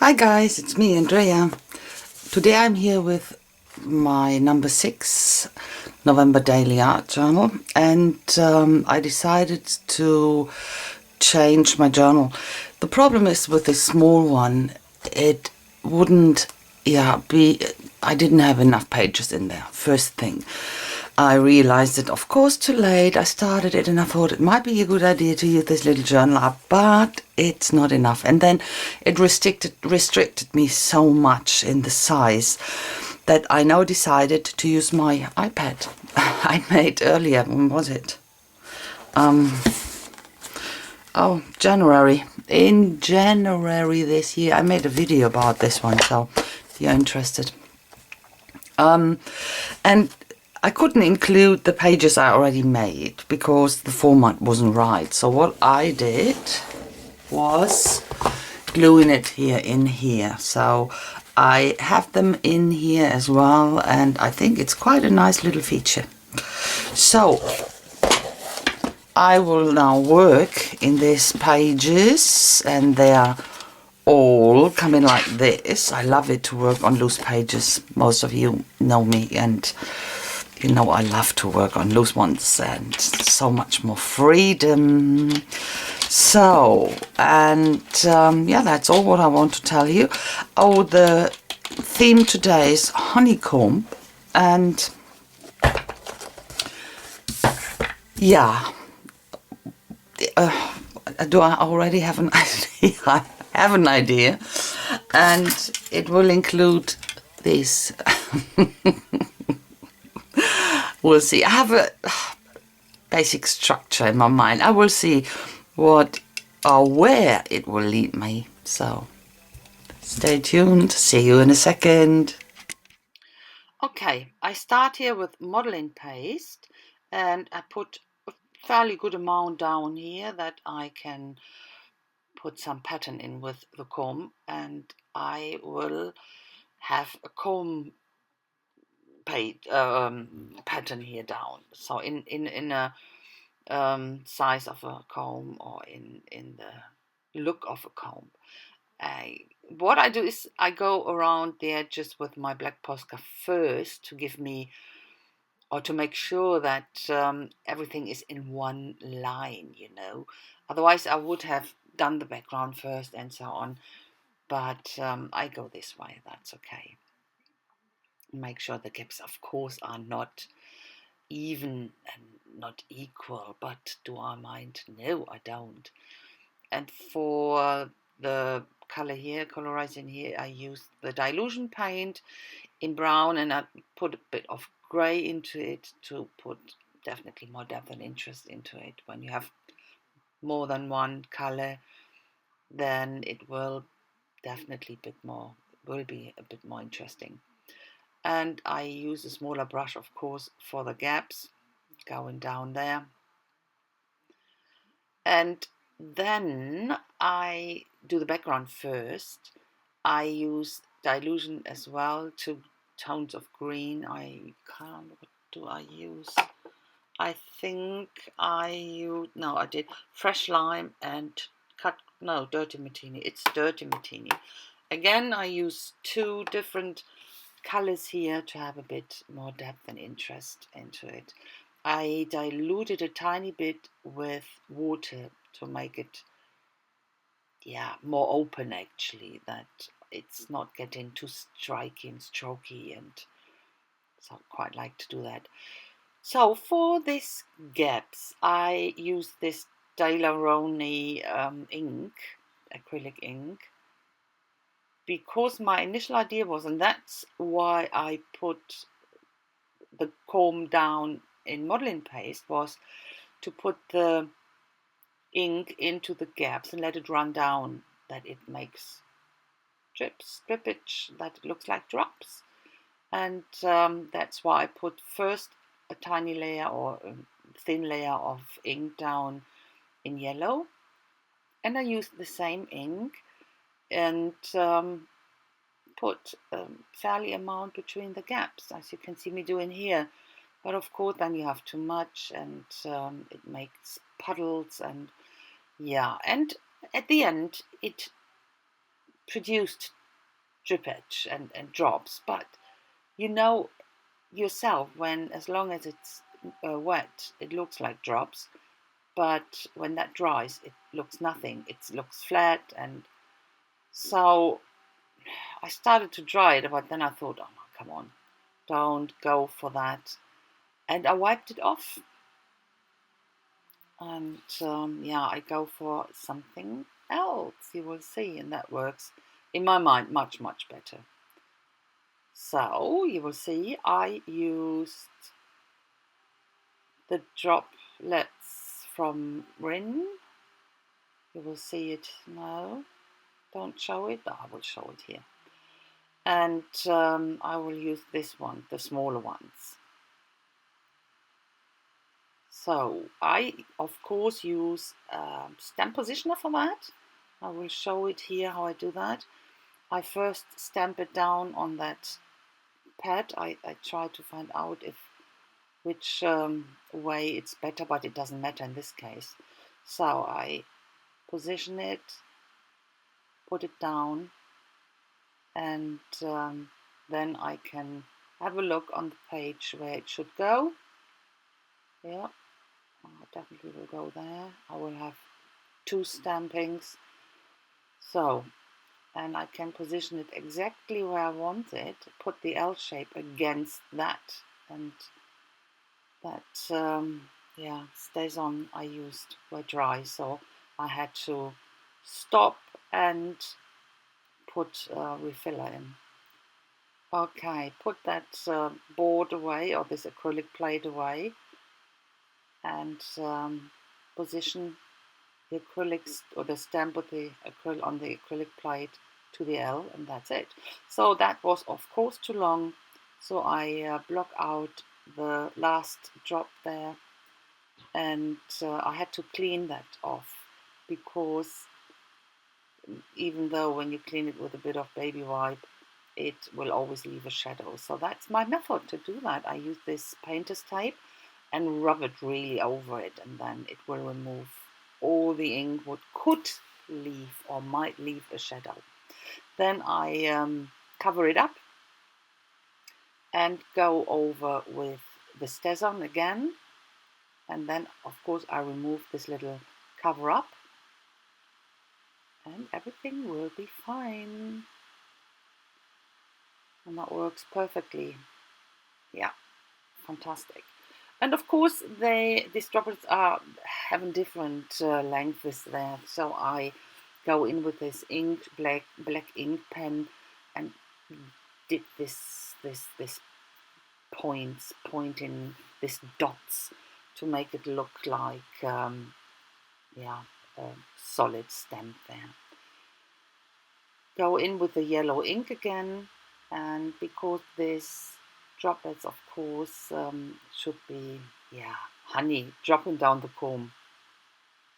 Hi guys, it's me, Andrea. Today I'm here with my number 6 November Daily Art Journal, and I decided to change my journal. The problem is with this small one, it wouldn't be, I didn't have enough pages in there, first thing. I realized it, of course, too late. I started it and I thought it might be a good idea to use this little journal up, but it's not enough. And then it restricted me so much in the size that I now decided to use my iPad I made earlier. When was it? January. In January this year, I made a video about this one, so if you're interested. And I couldn't include the pages I already made because the format wasn't right. So what I did was gluing it in here. So I have them in here as well, and I think it's quite a nice little feature. So I will now work in these pages, and they are all coming like this. I love it to work on loose pages. Most of you know me, and you know I love to work on loose ones, and so much more freedom. So, and yeah, that's all what I want to tell you. Oh, the theme today is honeycomb, and yeah, do I already have an idea? I have an idea, and it will include this. We'll see. I have a basic structure in my mind. I will see what or where it will lead me. So stay tuned. See you in a second. Okay, I start here with modeling paste, and I put a fairly good amount down here that I can put some pattern in with the comb, and I will have a comb pattern here down. So in a size of a comb, or in the look of a comb. What I do is I go around the edges with my black Posca first to give me, or to make sure that everything is in one line, you know. Otherwise I would have done the background first and so on, but I go this way. That's okay. Make sure the gaps, of course, are not even and not equal, but do I mind? No, I don't. And for the color here, colorizing here, I use the dilution paint in brown, and I put a bit of gray into it to put definitely more depth and interest into it. When you have more than one color, then it will definitely be a bit more interesting. And I use a smaller brush, of course, for the gaps going down there. And then I do the background first. I use dilution as well, 2 tones of green. What do I use? I think I did fresh lime and dirty martini. It's dirty martini. Again, I use 2 different colors here to have a bit more depth and interest into it. I diluted a tiny bit with water to make it more open, actually, that it's not getting too striky and strokey, and so I quite like to do that. So for these gaps, I use this Daler-Rowney ink, acrylic ink, because my initial idea was, and that's why I put the comb down in modeling paste, was to put the ink into the gaps and let it run down, that it makes drippage, that it looks like drops. And that's why I put first a tiny layer or a thin layer of ink down in yellow, and I used the same ink and put a fairly amount between the gaps, as you can see me doing here. But of course then you have too much, and it makes puddles, and and at the end it produced drippage and drops, but you know yourself when, as long as it's wet, it looks like drops, but when that dries, it looks nothing. It looks flat, and so I started to dry it, but then I thought, oh, come on, don't go for that. And I wiped it off, and yeah, I go for something else. You will see, and that works in my mind much, much better. So you will see I used the droplets from Rin. You will see it now. Don't show it. I will show it here. And I will use this one, the smaller ones. So I, of course, use stamp positioner for that. I will show it here how I do that. I first stamp it down on that pad. I try to find out which way it's better, but it doesn't matter in this case. So I position it, put it down, and then I can have a look on the page where it should go. Yeah, I definitely will go there. I will have 2 stampings. So, and I can position it exactly where I want it, put the L shape against that, and that yeah, stays on. I used were dry, so I had to stop and put refiller in. Okay, put that board away, or this acrylic plate away, and position the acrylics or the stamp with the acrylic on the acrylic plate to the L, and that's it. So that was of course too long, so I block out the last drop there, and I had to clean that off, because even though when you clean it with a bit of baby wipe, it will always leave a shadow. So that's my method to do that. I use this painter's tape and rub it really over it, and then it will remove all the ink what could leave or might leave a shadow. Then I cover it up and go over with the StazOn again, and then of course I remove this little cover up, and everything will be fine. And that works perfectly. Yeah, fantastic. And of course, these droplets are having different lengths there. So I go in with this black ink pen and did this pointing this dots to make it look like yeah, a solid stamp there. Go in with the yellow ink again, and because this droplets, of course, should be, yeah, honey dropping down the comb.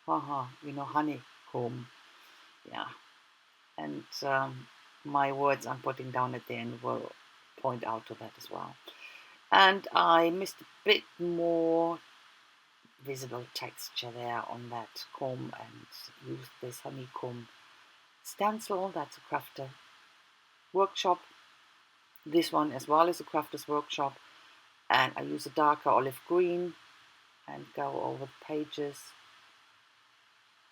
Haha, honeycomb. Yeah, and my words I'm putting down at the end will point out to that as well. And I missed a bit more visible texture there on that comb and used this honeycomb stencil. That's a Crafter Workshop. This one as well is a Crafter's Workshop, and I use a darker olive green and go over the pages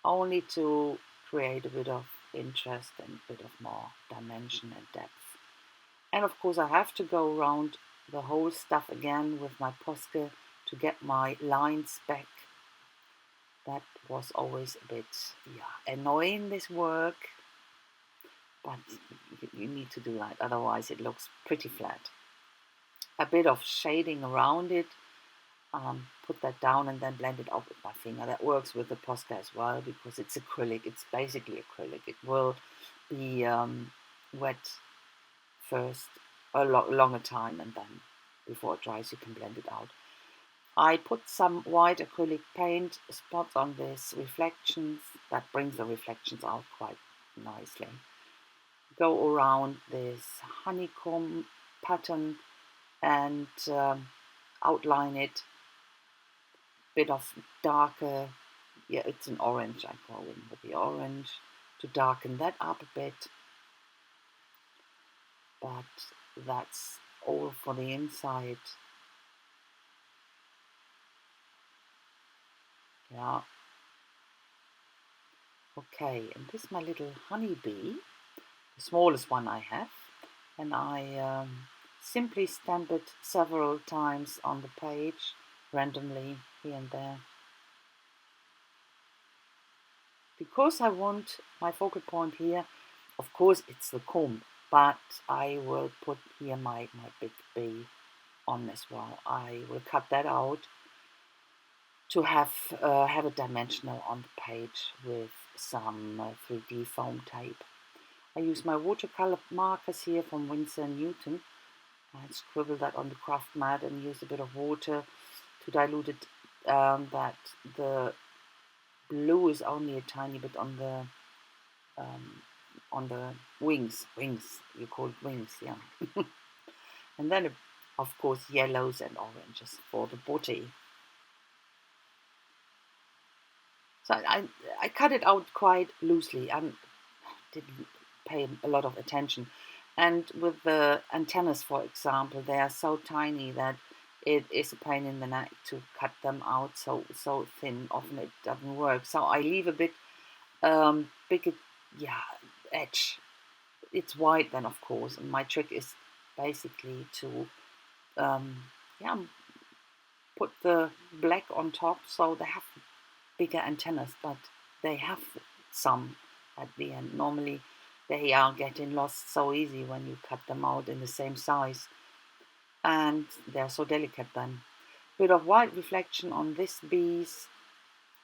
only to create a bit of interest and a bit of more dimension and depth. And of course I have to go around the whole stuff again with my Posca to get my lines back. That was always a bit, yeah, annoying, this work, but you need to do that, otherwise it looks pretty flat. A bit of shading around it, put that down and then blend it out with my finger. That works with the Posca as well, because it's acrylic. It's basically acrylic. It will be wet first a longer time, and then before it dries you can blend it out. I put some white acrylic paint spots on this reflections. That brings the reflections out quite nicely. Go around this honeycomb pattern and outline it. Bit of darker, yeah, it's an orange. I go in with the orange to darken that up a bit. but that's all for the inside. Yeah. Okay, and this is my little honeybee, the smallest one I have, and I simply stamp it several times on the page, randomly here and there, because I want my focal point here. Of course, it's the comb, but I will put here my big bee on as well. I will cut that out to have it dimensional on the page with some 3D foam tape. I use my watercolor markers here from Winsor & Newton. I scribble that on the craft mat and use a bit of water to dilute it, that the blue is only a tiny bit on the wings. You call it wings, yeah. And then, of course, yellows and oranges for the body. So I cut it out quite loosely. I didn't pay a lot of attention. And with the antennas, for example, they are so tiny that it is a pain in the neck to cut them out so thin. Often it doesn't work. So I leave a bit bigger, yeah, edge. It's white then, of course. And my trick is basically to yeah, put the black on top so they have bigger antennas, but they have some at the end. Normally they are getting lost so easy when you cut them out in the same size, and they're so delicate then. Bit of white reflection on this piece,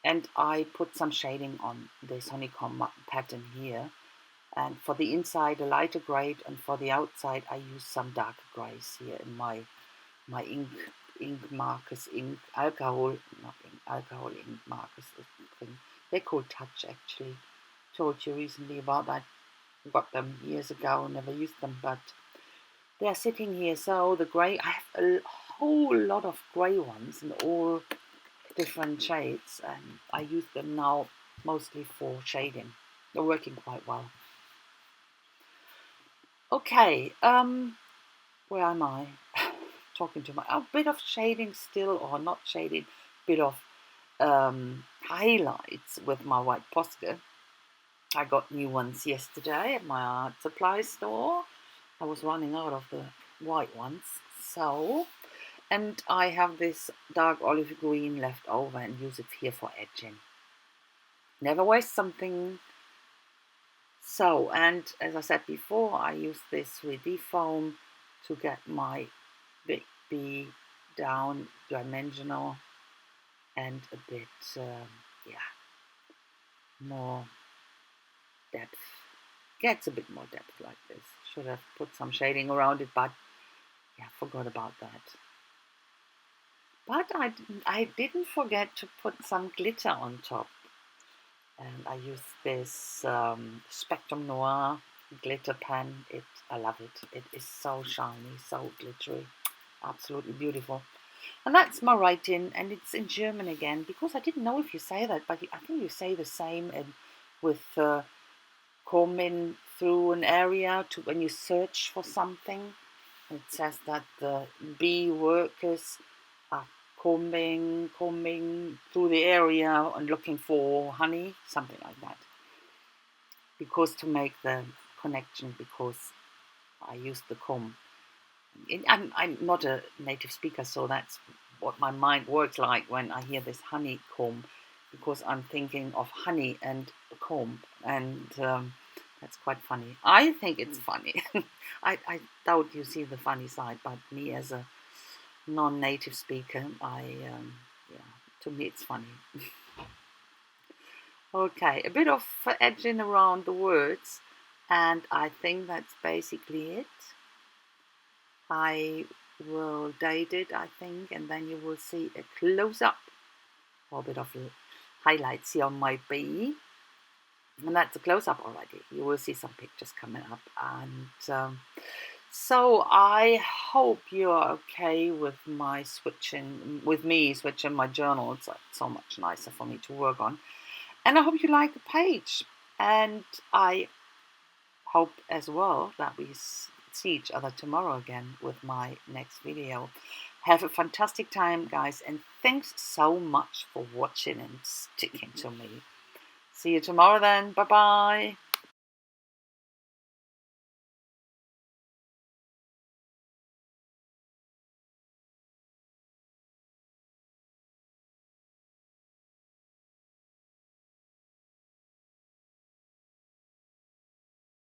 and I put some shading on this honeycomb pattern here. And for the inside a lighter grade, and for the outside I use some darker grays here in my ink markers, ink alcohol, not ink, alcohol ink markers. They're called Touch, actually. Told you recently about that. Got them years ago, never used them, but they are sitting here. So the grey, I have a whole lot of grey ones in all different shades, and I use them now mostly for shading. They're working quite well. Okay, where am I? Talking to my, a bit of shading still, or not shading, bit of highlights with my white Posca. I got new ones yesterday at my art supply store. I was running out of the white ones, so, and I have this dark olive green left over and use it here for edging. Never waste something. So, and as I said before, I use this 3D foam to get my big B down dimensional and a bit, yeah, more depth. Gets a bit more depth like this. Should have put some shading around it, but yeah, forgot about that. But I didn't forget to put some glitter on top. And I use this Spectrum Noir glitter pen. I love it. It is so shiny, so glittery. Absolutely beautiful. And that's my writing, and it's in German again, because I didn't know if you say that, but I think you say the same with combing through an area to when you search for something. It says that the bee workers are combing through the area and looking for honey, something like that. Because to make the connection, because I use the comb. I'm not a native speaker, so that's what my mind works like when I hear this honeycomb, because I'm thinking of honey and a comb, and that's quite funny. I think it's funny. I doubt you see the funny side, but me as a non-native speaker, yeah, to me it's funny. Okay, a bit of edging around the words, and I think that's basically it. I will date it, I think, and then you will see a close-up or a bit of highlights here on my bee. And that's a close-up already. You will see some pictures coming up. And so I hope you're okay with me switching my journal. It's so much nicer for me to work on. And I hope you like the page. And I hope as well that we see each other tomorrow again with my next video. Have a fantastic time, guys, and thanks so much for watching and sticking to me. See you tomorrow then. Bye bye.